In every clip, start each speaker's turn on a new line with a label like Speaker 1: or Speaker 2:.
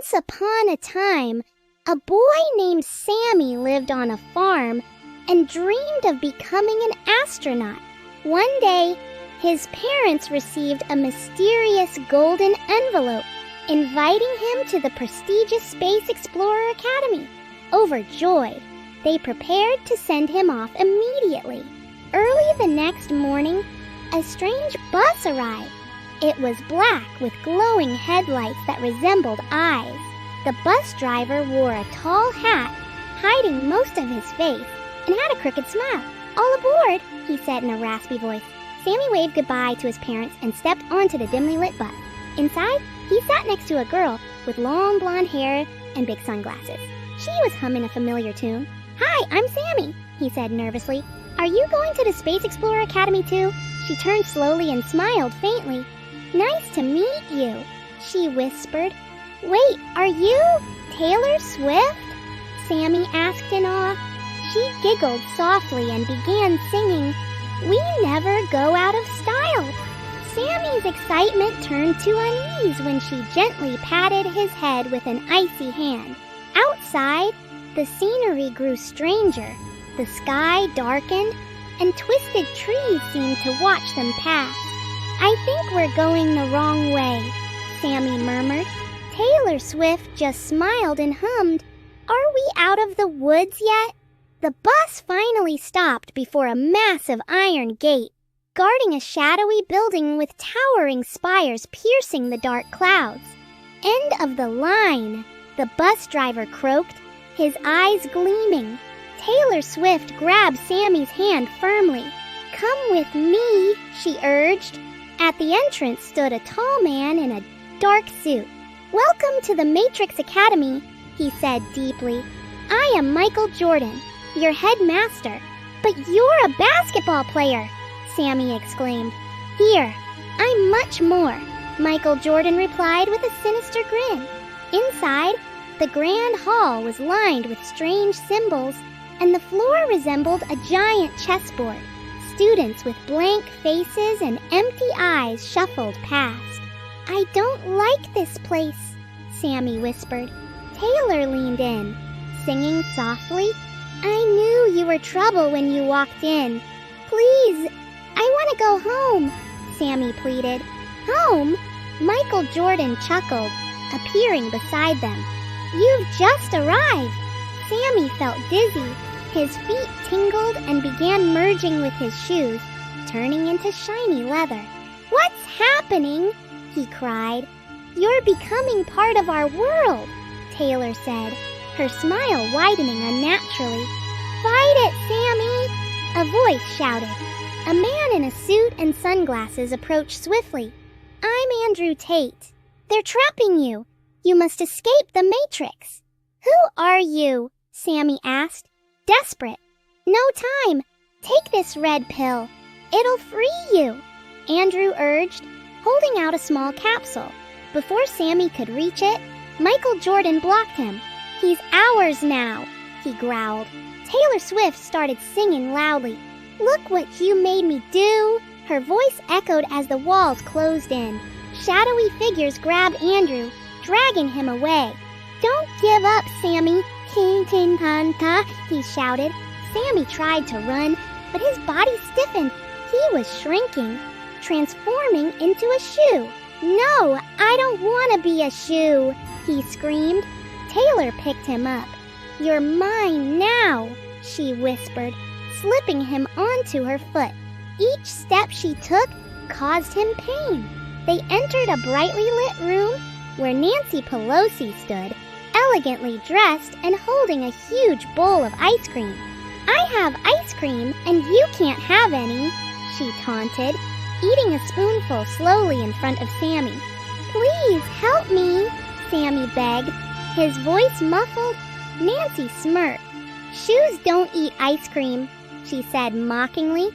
Speaker 1: Once upon a time, a boy named Sammy lived on a farm and dreamed of becoming an astronaut. One day, his parents received a mysterious golden envelope inviting him to the prestigious Space Explorer Academy. Overjoyed, they prepared to send him off immediately. Early the next morning, a strange bus arrived. It was black with glowing headlights that resembled eyes. The bus driver wore a tall hat, hiding most of his face, and had a crooked smile. "All aboard," he said in a raspy voice. Sammy waved goodbye to his parents and stepped onto the dimly lit bus. Inside, he sat next to a girl with long blonde hair and big sunglasses. She was humming a familiar tune. "Hi, I'm Sammy," he said nervously. "Are you going to the Space Explorer Academy too?" She turned slowly and smiled faintly. "Nice to meet you," she whispered. "Wait, are you Taylor Swift?" Sammy asked in awe. She giggled softly and began singing, "We Never Go Out of Style." Sammy's excitement turned to unease when she gently patted his head with an icy hand. Outside, the scenery grew stranger. The sky darkened, and twisted trees seemed to watch them pass. "I think we're going the wrong way," Sammy murmured. Taylor Swift just smiled and hummed, "Are we out of the woods yet?" The bus finally stopped before a massive iron gate, guarding a shadowy building with towering spires piercing the dark clouds. "End of the line," the bus driver croaked, his eyes gleaming. Taylor Swift grabbed Sammy's hand firmly. "Come with me," she urged. At the entrance stood a tall man in a dark suit. "Welcome to the Matrix Academy," he said deeply. "I am Michael Jordan, your headmaster." "But you're a basketball player," Sammy exclaimed. "Here, I'm much more," Michael Jordan replied with a sinister grin. Inside, the grand hall was lined with strange symbols, and the floor resembled a giant chessboard. Students with blank faces and empty eyes shuffled past. "I don't like this place," Sammy whispered. Taylor leaned in, singing softly. "I knew you were trouble when you walked in. Please, I want to go home," Sammy pleaded. "Home?" Michael Jordan chuckled, appearing beside them. "You've just arrived." Sammy felt dizzy. His feet tingled and began merging with his shoes, turning into shiny leather. "What's happening?" he cried. "You're becoming part of our world," Taylor said, her smile widening unnaturally. "Fight it, Sammy!" a voice shouted. A man in a suit and sunglasses approached swiftly. "I'm Andrew Tate. They're trapping you. You must escape the Matrix." "Who are you?" Sammy asked, desperate. "No time. Take this red pill. It'll free you," Andrew urged, holding out a small capsule. Before Sammy could reach it, Michael Jordan blocked him. "He's ours now," he growled. Taylor Swift started singing loudly. "Look what you made me do." Her voice echoed as the walls closed in. Shadowy figures grabbed Andrew, dragging him away. "Don't give up, Sammy. Tin tin tan ta," he shouted. Sammy tried to run, but his body stiffened. He was shrinking, transforming into a shoe. "No, I don't want to be a shoe," he screamed. Taylor picked him up. "You're mine now," she whispered, slipping him onto her foot. Each step she took caused him pain. They entered a brightly lit room where Nancy Pelosi stood, elegantly dressed and holding a huge bowl of ice cream. "I have ice cream and you can't have any," she taunted, eating a spoonful slowly in front of Sammy. "Please help me," Sammy begged, his voice muffled. Nancy smirked. "Shoes don't eat ice cream," she said mockingly,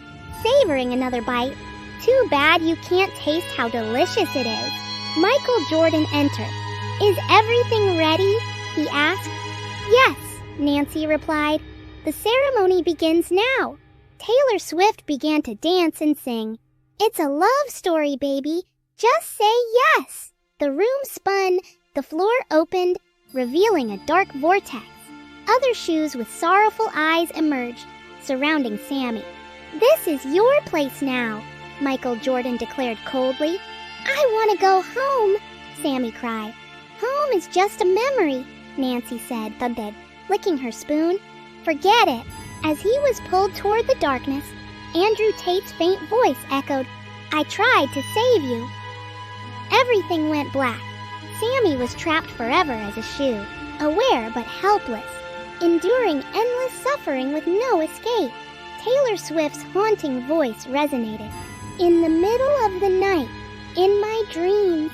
Speaker 1: savoring another bite. "Too bad you can't taste how delicious it is." Michael Jordan entered. "Is everything ready?" he asked. "Yes," Nancy replied. "The ceremony begins now." Taylor Swift began to dance and sing. "It's a love story, baby. Just say yes." The room spun, The floor opened, revealing a dark vortex. Other shoes with sorrowful eyes emerged, surrounding Sammy. "This is your place now," Michael Jordan declared coldly. "I want to go home," Sammy cried. "Home is just a memory," Nancy said, licking her spoon. "Forget it." As he was pulled toward the darkness, Andrew Tate's faint voice echoed, "I tried to save you." Everything went black. Sammy was trapped forever as a shoe, aware but helpless, enduring endless suffering with no escape. Taylor Swift's haunting voice resonated. "In the middle of the night, in my dreams."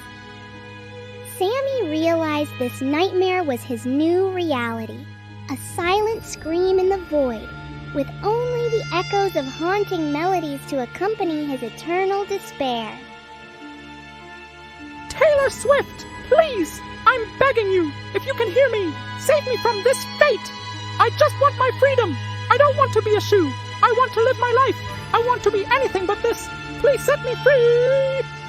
Speaker 1: Sammy realized this nightmare was his new reality, a silent scream in the void, with only the echoes of haunting melodies to accompany his eternal despair.
Speaker 2: Taylor Swift, please! I'm begging you, if you can hear me, save me from this fate! I just want my freedom! I don't want to be a shoe! I want to live my life! I want to be anything but this! Please set me free!